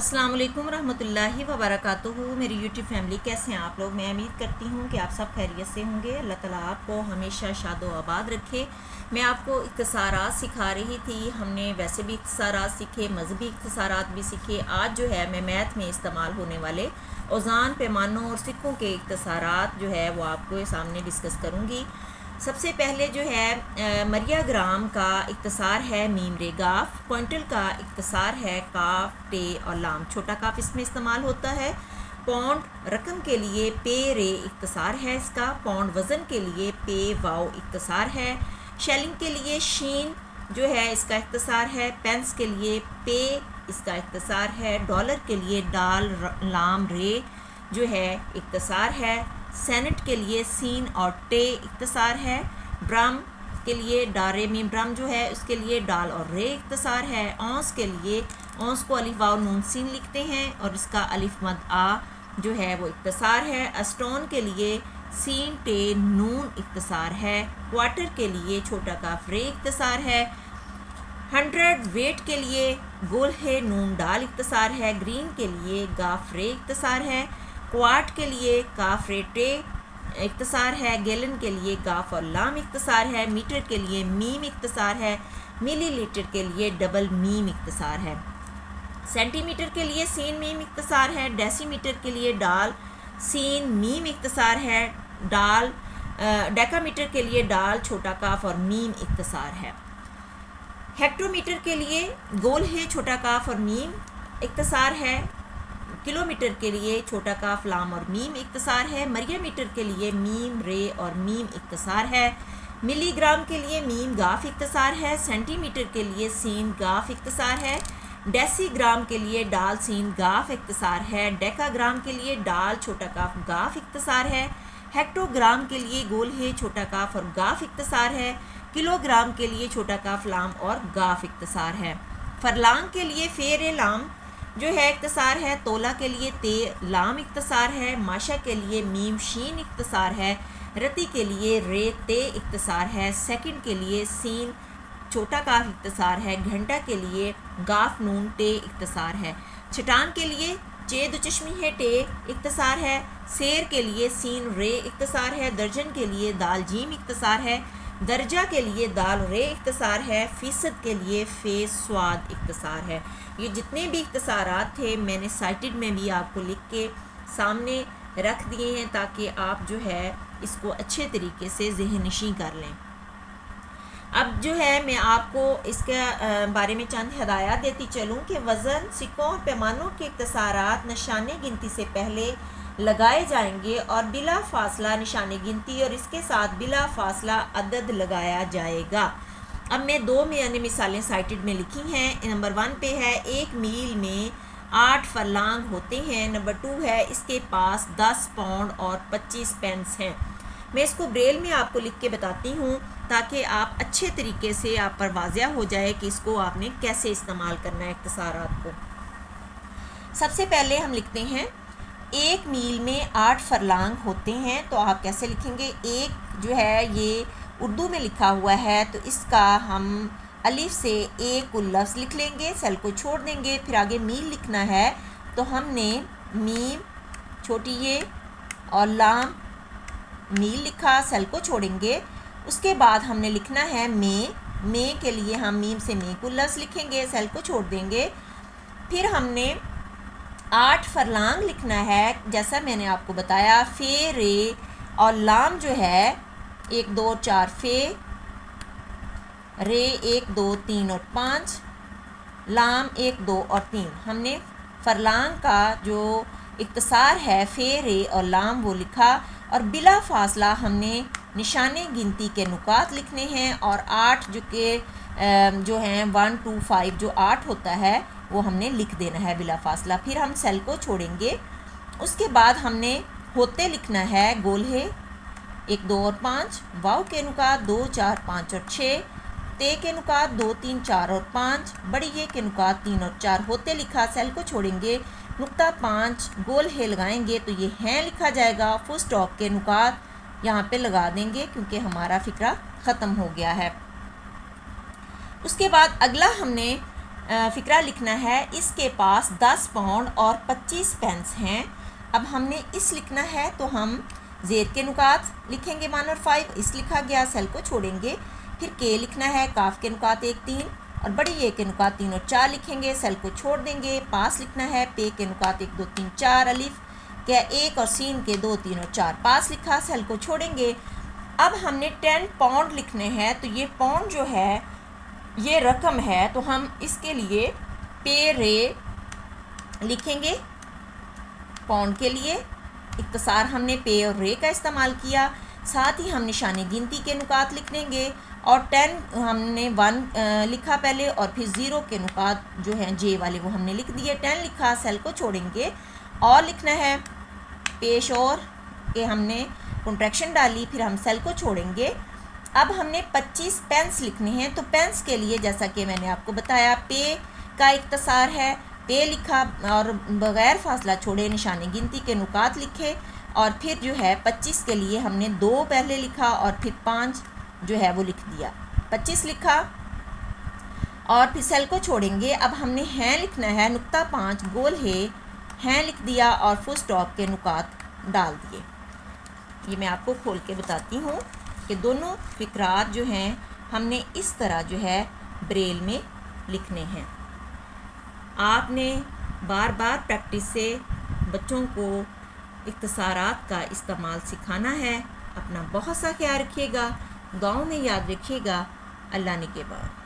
अस्सलाम वालेकुम रहमतुल्लाहि व बरकातुहू। मेरी यूट्यूब फैमिली, कैसे हैं आप लोग। मैं उम्मीद करती हूँ कि आप सब खैरियत से होंगे। अल्लाह ताला आपको हमेशा शादो आबाद रखे। मैं आपको इख्तिसारात सिखा रही थी। हमने वैसे भी इख्तिसारात सीखे, मजहबी इख्तिसारात भी सीखे। आज जो है मैं मैथ में इस्तेमाल होने वाले औज़ान, पैमानों और सिक्कों के इख्तिसारात जो है वो आपको सामने डिस्कस करूँगी। सबसे पहले जो है मरिया ग्राम का इख्तिसार है मीम रे गाफ। क्विंटल का इख्तिसार है काफ टे और लाम। छोटा काफ इसमें इस्तेमाल होता है। पौंड रकम के लिए पे रे इख्तिसार है इसका। पौंड वज़न के लिए पे वाओ इख्तिसार है। शेलिंग के लिए शीन जो है इसका इख्तिसार है। पेंस के लिए पे इसका इख्तिसार है। डॉलर के लिए डाल लाम रे जो है इख्तिसार है। सेनेट के लिए सीन और टे इख्तिसार है। ब्रम के लिए डारे में ब्रम जो है उसके लिए डाल और रे इख्तिसार है। औंस के लिए औंस को अलिफ वाव नून सीन लिखते हैं और इसका अलिफ मद आ जो है वो इख्तिसार है। अस्टोन के लिए सीन टे नून इख्तिसार है। क्वार्टर के लिए छोटा काफ रे इख्तिसार है। 100 वेट के लिए गोल है नून डाल इख्तिसार है। ग्रीन के लिए गाफ रे इख्तिसार है। क्वार्ट के लिए काफ रे टे इख्तिसार है। गैलन के लिए गाफ और लाम इख्तिसार है। मीटर के लिए मीम इख्तिसार है। मिलीलीटर के लिए डबल मीम इख्तिसार है। सेंटीमीटर के लिए सीन मीम इख्तिसार है। डेसीमीटर के लिए डाल सीन मीम इख्तिसार है। डाल डेकामीटर के लिए डाल छोटा काफ और मीम इख्तिसार है। हेक्टोमीटर के लिए गोल है छोटा काफ और मीम इख्तिसार है। किलोमीटर के लिए छोटा काफ लाम और मीम इख्तिसार है। मरिया मीटर के लिए मीम रे और मीम इख्तिसार है। मिलीग्राम के लिए मीम गाफ इख्तिसार है। सेंटीमीटर के लिए सीन गाफ इख्तिसार है। डेसीग्राम के लिए डाल सीन गाफ इख्तिसार है। डेकाग्राम के लिए डाल छोटा काफ गाफ इख्तिसार है। हेक्टोग्राम के लिए गोल है छोटा काफ और गाफ इख्तिसार है। किलोग्राम के लिए छोटा काफ लाम और गाफ इख्तिसार है। फरलांग के लिए फेर लाम जो है इख्तिसार है। तोला के लिए ते लाम इख्तिसार है। माशा के लिए मीम शीन इख्तिसार है। रति के लिए रे ते इख्तिसार है। सेकंड के लिए सीन छोटा काफ इख्तिसार है। घंटा के लिए गाफ नून टे इख्तिसार है। चट्टान के लिए चे दो चश्मी है टे इख्तिसार है। शेर के लिए सीन रे इख्तिसार है। दर्जन के लिए दाल जीम इख्तिसार है। दर्जा के लिए दाल रे इख्तिसार है। फ़ीसद के लिए फ़े स्वाद इख्तिसार है। ये जितने भी इख्तिसारात थे मैंने साइटेड में भी आपको लिख के सामने रख दिए हैं ताकि आप जो है इसको अच्छे तरीके से ज़हननशीं कर लें। अब जो है मैं आपको इसके बारे में चंद हिदायत देती चलूँ कि वज़न, सिक्कों और पैमानों के इख्तिसारात निशाने गिनती से पहले लगाए जाएंगे और बिला फासला निशाने गिनती और इसके साथ बिला फासला अदद लगाया जाएगा। अब मैं दो मैंने मिसालें साइटेड में लिखी हैं। नंबर 1 पे है 1 मील में 8 फरलांग होते हैं। नंबर 2 है इसके पास 10 पाउंड और 25 पेंस हैं। मैं इसको ब्रेल में आपको लिख के बताती हूँ ताकि आप अच्छे तरीके से आप पर वाज़िया हो जाए कि इसको आपने कैसे इस्तेमाल करना है इख्तिसारात को। सबसे पहले हम लिखते हैं 1 मील में 8 फरलांग होते हैं। तो आप कैसे लिखेंगे, एक जो है ये उर्दू में लिखा हुआ है तो इसका हम अलिफ से एक को लफ्ज़ लिख लेंगे, सेल को छोड़ देंगे। फिर आगे मील लिखना है तो हमने मीम छोटी ये और लाम मील लिखा, सेल को छोड़ेंगे। उसके बाद हमने लिखना है मे के लिए हम मीम से मे को लफ्ज़ लिखेंगे, सेल को छोड़ देंगे। फिर हमने 8 फरलांग लिखना है जैसा मैंने आपको बताया। फे रे और लाम जो है 1 2 4 फे रे 1 2 3 और 5 लाम 1 2 और 3। हमने फरलांग का जो इख्तिसार है फे रे और लाम वो लिखा और बिला फासला हमने निशाने गिनती के नुकात लिखने हैं और 8 जो हैं 1 2 5 जो 8 होता है वो हमने लिख देना है बिला फासला। फिर हम सेल को छोड़ेंगे। उसके बाद हमने होते लिखना है गोल है 1 2 और 5, वाव के नुकात 2 4 5 और 6, ते के नुकात 2 3 4 और 5, बड़ी ये के नुकात 3 और 4। होते लिखा, सेल को छोड़ेंगे, नुक्ता 5 गोल है लगाएंगे तो ये हैं लिखा जाएगा। फुल स्टॉप के नुकात यहाँ पे लगा देंगे क्योंकि हमारा फ़िक्रा ख़त्म हो गया है। उसके बाद अगला हमने फ़िक्रा लिखना है। इसके पास 10 पाउंड और 25 पेंस हैं। अब हमने इस लिखना है तो हम ज़ेर के नुकात लिखेंगे 1 और 5, इस लिखा गया, सेल को छोड़ेंगे। फिर के लिखना है, काफ के नुकात 1 3 और बड़ी ए के नुकात 3 और 4 लिखेंगे, सेल को छोड़ देंगे। पास लिखना है, पे के नुकात 1 2 3 4, अलिफ क्या 1 और सीन के 2 3 और 4, पास लिखा, सेल को छोड़ेंगे। अब हमने 10 पाउंड लिखने हैं, तो ये पाउंड जो है ये रकम है, तो हम इसके लिए पे रे लिखेंगे। पाउंड के लिए इख्तिसार हमने पे और रे का इस्तेमाल किया। साथ ही हम निशानी गिनती के नुकात लिख लेंगे और 10 हमने 1 लिखा पहले और फिर 0 के नुकात जो हैं जे वाले वो हमने लिख दिए। 10 लिखा, सेल को छोड़ेंगे। और लिखना है पेश और के हमने कॉन्ट्रैक्शन डाली, फिर हम सेल को छोड़ेंगे। अब हमने 25 पेंस लिखने हैं, तो पेंस के लिए जैसा कि मैंने आपको बताया पे का इख्तिसार है, पे लिखा और बग़ैर फासला छोड़े निशानी गिनती के नुकात लिखे और फिर जो है 25 के लिए हमने 2 पहले लिखा और फिर 5 जो है वो लिख दिया। 25 लिखा और फिर सेल को छोड़ेंगे। अब हमने हैं लिखना है, नुक्ता 5 गोल हैं लिख दिया और फुल स्टॉप के नुकात डाल दिए। ये मैं आपको खोल के बताती हूँ कि दोनों फ़िक्रात जो हैं हमने इस तरह जो है ब्रेल में लिखने हैं। आपने बार बार प्रैक्टिस से बच्चों को इख्तिसारात का इस्तेमाल सिखाना है। अपना बहुत सा ख्याल रखिएगा, दुआओं में याद रखिएगा। अल्लाह ने के बाद।